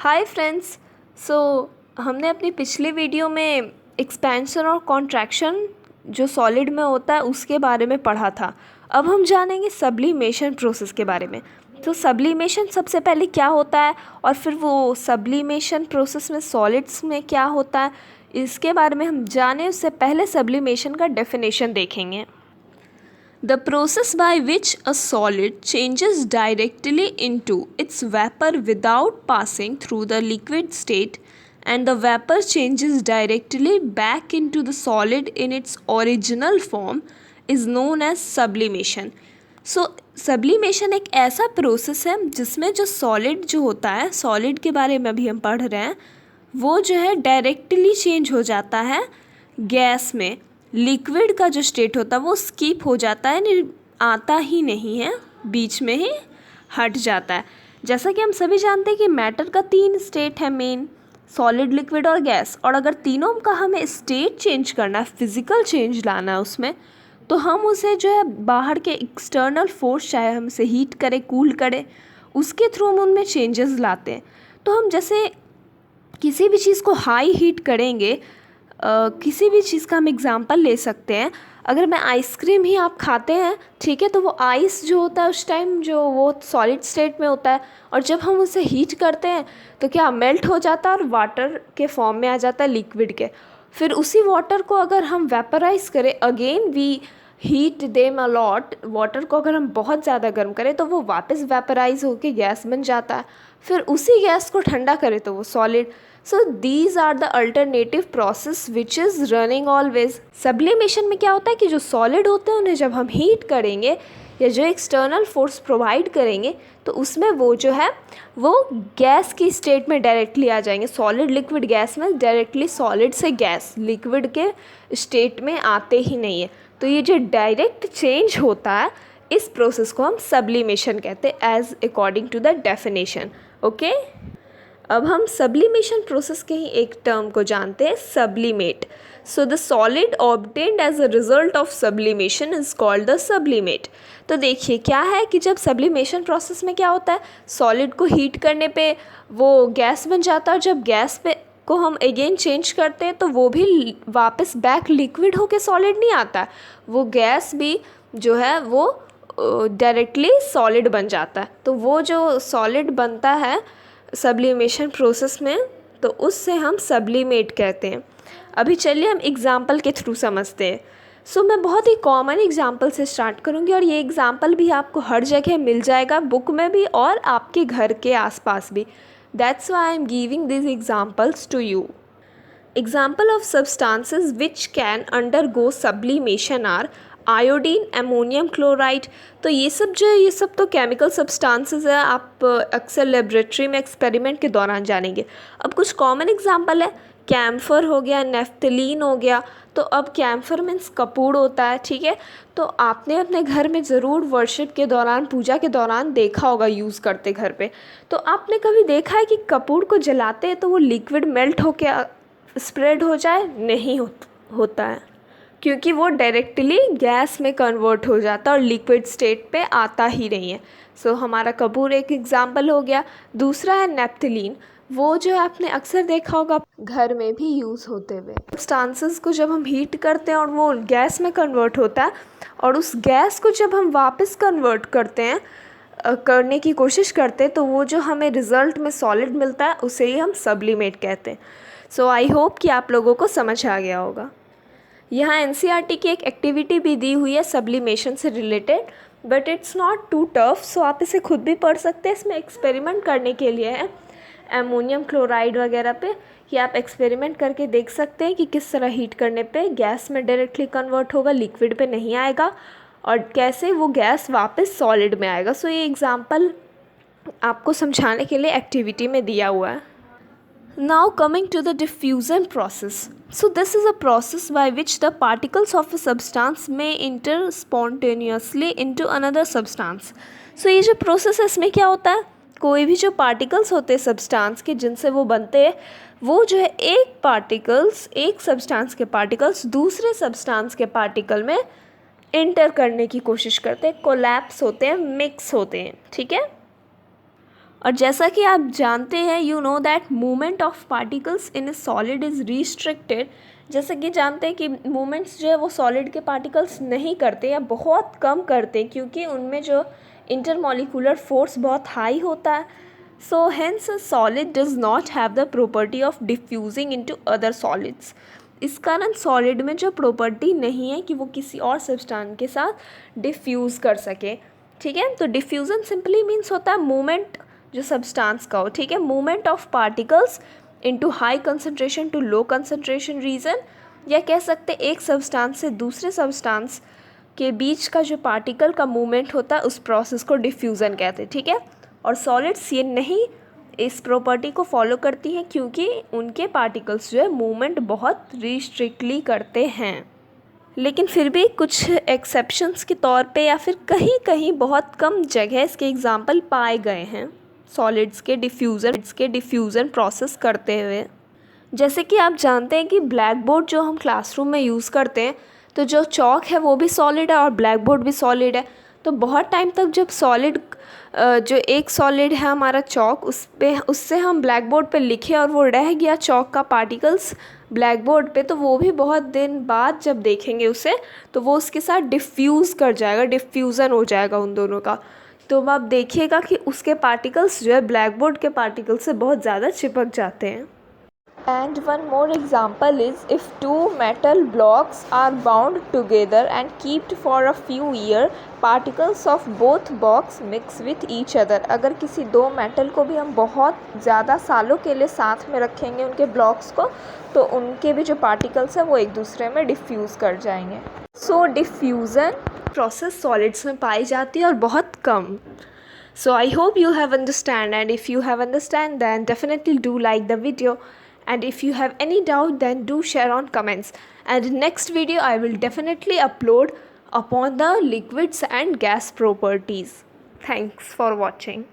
Hi friends. सो हमने अपनी पिछली वीडियो में एक्सपेंशन और कॉन्ट्रैक्शन जो सॉलिड में होता है उसके बारे में पढ़ा था। अब हम जानेंगे सब्लिमेशन प्रोसेस के बारे में। तो सब्लिमेशन सबसे पहले क्या होता है और फिर वो सब्लिमेशन प्रोसेस में सॉलिड्स में क्या होता है, इसके बारे में हम जाने उससे पहले सब्लिमेशन का डेफिनेशन देखेंगे। The process by which a solid changes directly into its vapor without passing through the liquid state and the vapor changes directly back into the solid in its original form is known as sublimation. So sublimation एक ऐसा process है जिसमें जो solid जो होता है, solid के बारे में अभी हम पढ़ रहे हैं, वो जो है डायरेक्टली चेंज हो जाता है गैस में। लिक्विड का जो स्टेट होता है वो स्किप हो जाता है, आता ही नहीं है, बीच में ही हट जाता है। जैसा कि हम सभी जानते हैं कि मैटर का 3 स्टेट है मेन, सॉलिड, लिक्विड और गैस। और अगर तीनों का हमें स्टेट चेंज करना है, फिजिकल चेंज लाना है उसमें, तो हम उसे जो है बाहर के एक्सटर्नल फोर्स, चाहे हम इसे हीट करें, कूल करें, उसके थ्रू हम उनमें चेंजेस लाते हैं। तो हम जैसे किसी भी चीज़ को हाई हीट करेंगे, किसी भी चीज़ का हम एग्ज़ाम्पल ले सकते हैं। अगर मैं आइसक्रीम ही आप खाते हैं, ठीक है, तो वो आइस जो होता है उस टाइम जो वो सॉलिड स्टेट में होता है, और जब हम उसे हीट करते हैं तो क्या मेल्ट हो जाता है और वाटर के फॉर्म में आ जाता है, लिक्विड के। फिर उसी वाटर को अगर हम वेपराइज करें, again we heat them a lot, water को अगर हम बहुत ज़्यादा गर्म करें तो वो वापस वेपराइज होकर गैस बन जाता है। फिर उसी गैस को ठंडा करें तो वो सॉलिड। So these are the alternative process which is running always. Sublimation में क्या होता है कि जो सॉलिड होते हैं उन्हें जब हम हीट करेंगे या जो एक्सटर्नल फोर्स प्रोवाइड करेंगे तो उसमें वो जो है वो गैस की स्टेट में डायरेक्टली आ जाएंगे। सॉलिड, लिक्विड, गैस में डायरेक्टली सॉलिड से गैस, लिक्विड के स्टेट में आते ही नहीं है। तो ये जो डायरेक्ट चेंज होता है, इस प्रोसेस को हम सब्लिमेशन कहते हैं, as according to the definition. Okay, अब हम सब्लिमेशन प्रोसेस के ही एक टर्म को जानते हैं, sublimate. So the solid obtained as a result of sublimation is called the sublimate. तो देखिए क्या है कि जब सब्लिमेशन प्रोसेस में क्या होता है, सॉलिड को हीट करने पे वो गैस बन जाता है, और जब गैस पे को हम अगेन चेंज करते हैं तो वो भी वापस बैक लिक्विड होके सॉलिड नहीं आता, वो गैस भी जो है वो डायरेक्टली सॉलिड बन जाता है। तो वो जो सॉलिड बनता है सब्लिमेशन प्रोसेस में, तो उससे हम सब्लिमेट कहते हैं। अभी चलिए हम एग्ज़ाम्पल के थ्रू समझते हैं। सो मैं बहुत ही कॉमन एग्ज़ाम्पल से स्टार्ट करूँगी, और ये एग्ज़ाम्पल भी आपको हर जगह मिल जाएगा, बुक में भी और आपके घर के आसपास भी। That's why I am giving this examples to you. Example of substances which can undergo sublimation are iodine, ammonium chloride. तो ये सब तो केमिकल सब्सटेंसेस है, आप अक्सर लेबोरेटरी में एक्सपेरिमेंट के दौरान जानेंगे। अब कुछ कॉमन एग्जांपल है, कैम्फर हो गया, नेफ्थलीन हो गया। तो अब कैम्फर मीन्स कपूर होता है, ठीक है। तो आपने अपने घर में ज़रूर वर्शिप के दौरान, पूजा के दौरान देखा होगा यूज़ करते घर पे। तो आपने कभी देखा है कि कपूर को जलाते हैं तो वो लिक्विड मेल्ट होके स्प्रेड हो जाए? नहीं होता है, क्योंकि वो डायरेक्टली गैस में कन्वर्ट हो जाता है और लिक्विड स्टेट पे आता ही नहीं है। सो हमारा कपूर एक एग्जांपल हो गया। दूसरा है नेफ्थलीन, वो जो है आपने अक्सर देखा होगा घर में भी यूज़ होते हुए। सब्सटेंसेस को जब हम हीट करते हैं और वो गैस में कन्वर्ट होता है, और उस गैस को जब हम वापस कन्वर्ट करते हैं, करने की कोशिश करते हैं, तो वो जो हमें रिज़ल्ट में सॉलिड मिलता है उसे ही हम सब्लिमेट कहते हैं। सो आई होप कि आप लोगों को समझ आ गया होगा। यहाँ एनसीईआरटी की एक एक्टिविटी भी दी हुई है सब्लिमेशन से related, but it's not too tough, so आप इसे खुद भी पढ़ सकते हैं। इसमें एक्सपेरिमेंट करने के लिए है अमोनियम क्लोराइड वगैरह पे, कि आप एक्सपेरिमेंट करके देख सकते हैं कि किस तरह हीट करने पे गैस में डायरेक्टली कन्वर्ट होगा, लिक्विड पे नहीं आएगा, और कैसे वो गैस वापस सॉलिड में आएगा। सो ये एग्जांपल आपको समझाने के लिए एक्टिविटी में दिया हुआ है। Now coming to the diffusion process. So this is a process by which the particles of a substance may enter spontaneously into another substance. So ये जो process है इसमें क्या होता है, कोई भी जो particles होते हैं substance के जिनसे वो बनते हैं, वो जो है एक substance के particles दूसरे substance के particle में enter करने की कोशिश करते हैं, collapse होते हैं, mix होते हैं, ठीक है। और जैसा कि आप जानते हैं, you know that movement of particles in A solid is restricted. जैसे कि जानते हैं कि मूवमेंट्स जो है वो सॉलिड के पार्टिकल्स नहीं करते या बहुत कम करते, क्योंकि उनमें जो इंटरमॉलिक्यूलर फोर्स बहुत हाई होता है। So hence a solid does not have the property of diffusing into other solids. इस कारण सॉलिड में जो प्रॉपर्टी नहीं है कि वो किसी और सब्सटेंस के साथ डिफ्यूज़ कर सके। ठीक है, तो डिफ्यूज़न सिंपली मीन्स होता है मूवमेंट जो सब्सटेंस का हो। ठीक है, movement of particles into high concentration to low concentration region, या कह सकते एक सब्सटेंस से दूसरे सब्सटेंस के बीच का जो पार्टिकल का मूवमेंट होता है उस प्रोसेस को डिफ्यूज़न कहते हैं। ठीक है, और सॉलिड्स ये नहीं इस प्रॉपर्टी को फॉलो करती हैं, क्योंकि उनके पार्टिकल्स जो है मूवमेंट बहुत रिस्ट्रिक्टली करते हैं। लेकिन फिर भी कुछ एक्सेप्शंस के तौर पे या फिर कहीं कहीं बहुत कम जगह इसके एग्जांपल पाए गए हैं सॉलिड्स के डिफ्यूज़न प्रोसेस करते हुए। जैसे कि आप जानते हैं कि ब्लैक बोर्ड जो हम क्लासरूम में यूज़ करते हैं, तो जो चॉक है वो भी सॉलिड है और ब्लैक बोर्ड भी सॉलिड है। तो बहुत टाइम तक जब सॉलिड जो एक सॉलिड है हमारा चॉक, उससे हम ब्लैक बोर्ड पे लिखे और वो रह गया चॉक का पार्टिकल्स ब्लैक बोर्ड पे, तो वो भी बहुत दिन बाद जब देखेंगे उसे तो वो उसके साथ डिफ्यूज़ कर जाएगा, डिफ्यूज़न हो जाएगा उन दोनों का। तो आप देखिएगा कि उसके पार्टिकल्स जो है ब्लैक बोर्ड के पार्टिकल से बहुत ज़्यादा चिपक जाते हैं। And one more example is if two metal blocks are bound together and kept for a few years, particles of both blocks mix with each other। अगर किसी दो मेटल को भी हम बहुत ज़्यादा सालों के लिए साथ में रखेंगे उनके ब्लॉक्स को, तो उनके भी जो पार्टिकल्स हैं वो एक दूसरे में डिफ्यूज़ कर जाएंगे। सो डिफ्यूज़न प्रोसेस सॉलिड्स में पाई जाती है और बहुत कम। So I hope you have understand, and if you have understand then definitely do like the video, and if you have any doubt then do share on comments, and next video I will definitely upload upon the liquids and gas properties. Thanks for watching.